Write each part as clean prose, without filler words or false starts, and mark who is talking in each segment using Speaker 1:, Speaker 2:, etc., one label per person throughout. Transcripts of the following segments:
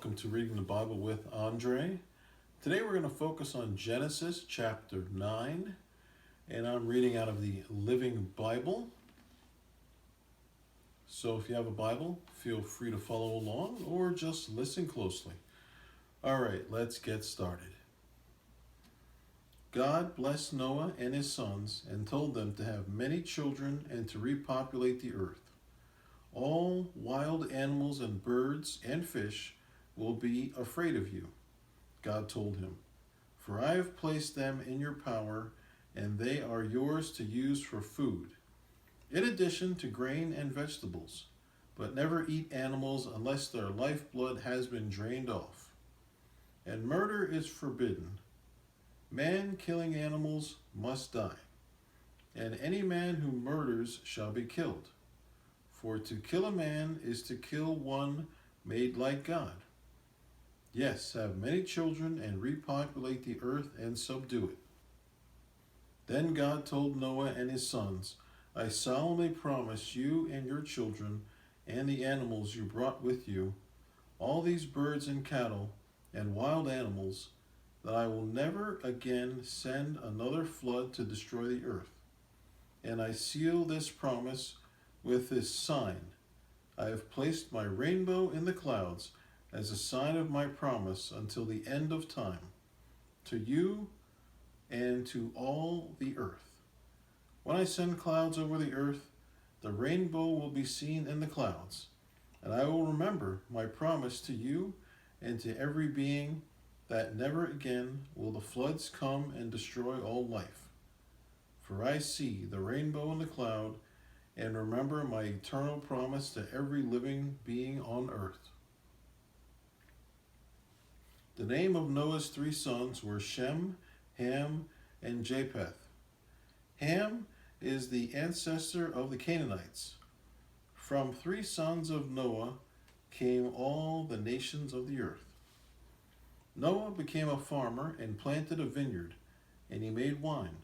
Speaker 1: welcome to Reading the Bible with Andre. Today we're going to focus on Genesis chapter 9, and I'm reading out of the Living Bible. So if you have a Bible, feel free to follow along or just listen closely. All right, let's get started. God blessed Noah and his sons and told them to have many children and to repopulate the earth. All wild animals and birds and fish will be afraid of you, God told him, for I have placed them in your power, and they are yours to use for food, in addition to grain and vegetables. But never eat animals unless their lifeblood has been drained off. And murder is forbidden. Man killing animals must die, and any man who murders shall be killed. For to kill a man is to kill one made like God. Yes, have many children and repopulate the earth and subdue it. Then God told Noah and his sons, I solemnly promise you and your children and the animals you brought with you, all these birds and cattle and wild animals, that I will never again send another flood to destroy the earth. And I seal this promise with this sign. I have placed my rainbow in the clouds as a sign of my promise until the end of time, to you and to all the earth. When I send clouds over the earth, the rainbow will be seen in the clouds, and I will remember my promise to you and to every being that never again will the floods come and destroy all life. For I see the rainbow in the cloud and remember my eternal promise to every living being on earth. The name of Noah's 3 sons were Shem, Ham, and Japheth. Ham is the ancestor of the Canaanites. From 3 sons of Noah came all the nations of the earth. Noah became a farmer and planted a vineyard, and he made wine.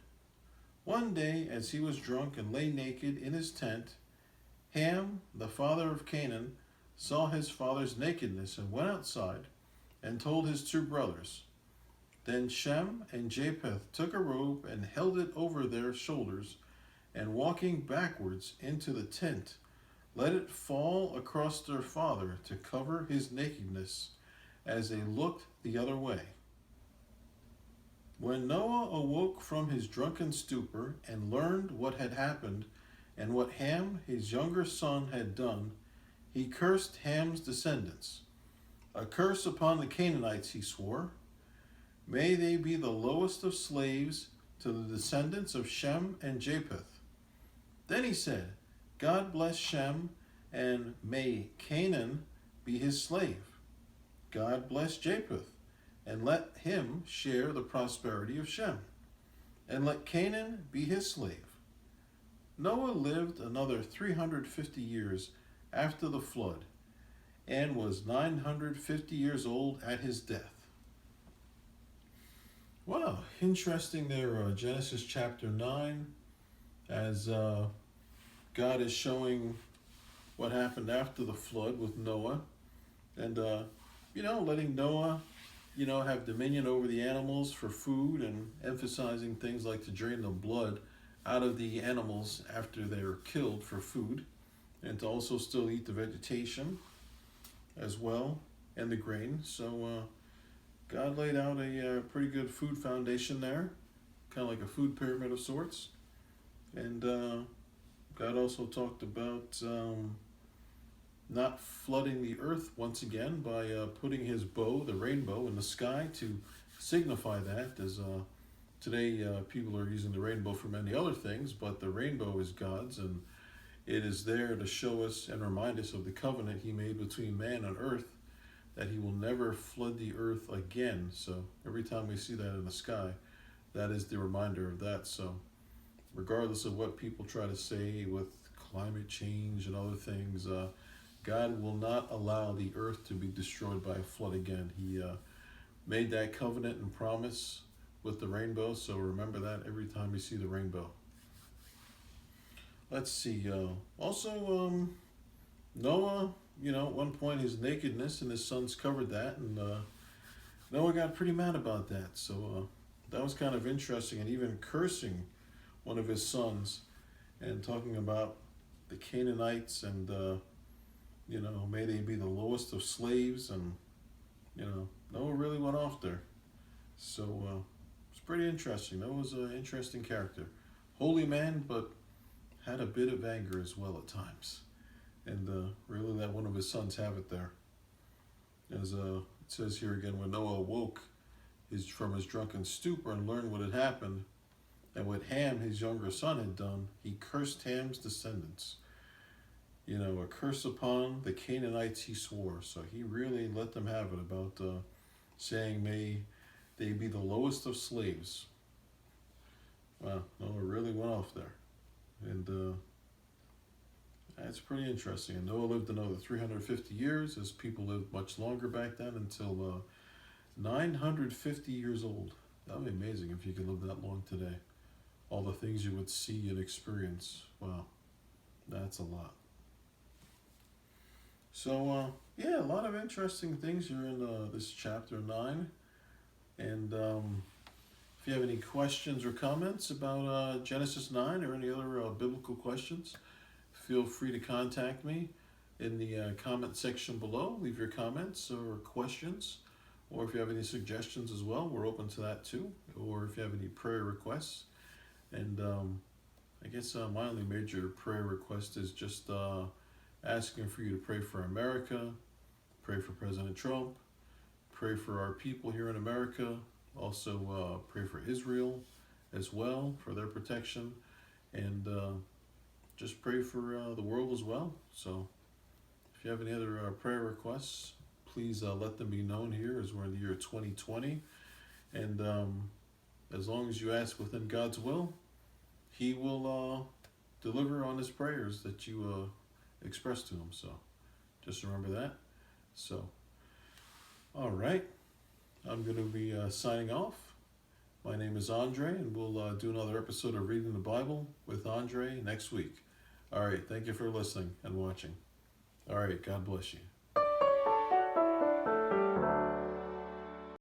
Speaker 1: One day, as he was drunk and lay naked in his tent, Ham, the father of Canaan, saw his father's nakedness and went outside and told his 2 brothers. Then Shem and Japheth took a robe and held it over their shoulders, and walking backwards into the tent, let it fall across their father to cover his nakedness as they looked the other way. When Noah awoke from his drunken stupor and learned what had happened and what Ham, his younger son, had done, he cursed Ham's descendants. A curse upon the Canaanites, he swore. May they be the lowest of slaves to the descendants of Shem and Japheth. Then he said, God bless Shem, and may Canaan be his slave. God bless Japheth, and let him share the prosperity of Shem, and let Canaan be his slave. Noah lived another 350 years after the flood, and was 950 years old at his death. Wow, interesting there, Genesis chapter 9, as God is showing what happened after the flood with Noah, and letting Noah have dominion over the animals for food, and emphasizing things like to drain the blood out of the animals after they're killed for food, and to also still eat the vegetation as well, and the grain. So God laid out a pretty good food foundation there, kind of like a food pyramid of sorts. And God also talked about not flooding the earth once again by putting his bow, the rainbow, in the sky to signify that, as today people are using the rainbow for many other things, but the rainbow is God's, and it is there to show us and remind us of the covenant he made between man and earth, that he will never flood the earth again. So every time we see that in the sky, that is the reminder of that. So regardless of what people try to say with climate change and other things, God will not allow the earth to be destroyed by a flood again. He made that covenant and promise with the rainbow, so remember that every time you see the rainbow. Let's see. Also, Noah at one point his nakedness, and his sons covered that, and Noah got pretty mad about that. So that was kind of interesting, and even cursing one of his sons and talking about the Canaanites and may they be the lowest of slaves, and Noah really went off there. So it's pretty interesting. Noah was an interesting character, holy man, but had a bit of anger as well at times, and really let one of his sons have it there. As it says here again, when Noah awoke from his drunken stupor and learned what had happened, and what Ham, his younger son, had done, he cursed Ham's descendants. A curse upon the Canaanites he swore. So he really let them have it about saying, may they be the lowest of slaves. Wow, Noah really went off there. And that's pretty interesting. And Noah lived another 350 years, as people lived much longer back then, until 950 years old. That would be amazing if you could live that long today. All the things you would see and experience. Wow, that's a lot. So, a lot of interesting things here in this chapter 9. And if you have any questions or comments about Genesis 9 or any other biblical questions, feel free to contact me in the comment section below. Leave your comments or questions. Or if you have any suggestions as well, we're open to that too. Or if you have any prayer requests. And I guess my only major prayer request is just asking for you to pray for America, pray for President Trump, pray for our people here in America, also pray for Israel as well, for their protection, and just pray for the world as well. So if you have any other prayer requests, please let them be known here, as we're in the year 2020. And as long as you ask within God's will, He will deliver on His prayers that you express to Him. So just remember that. So, all right. I'm going to be signing off. My name is Andre, and we'll do another episode of Reading the Bible with Andre next week. All right. Thank you for listening and watching. All right. God bless you.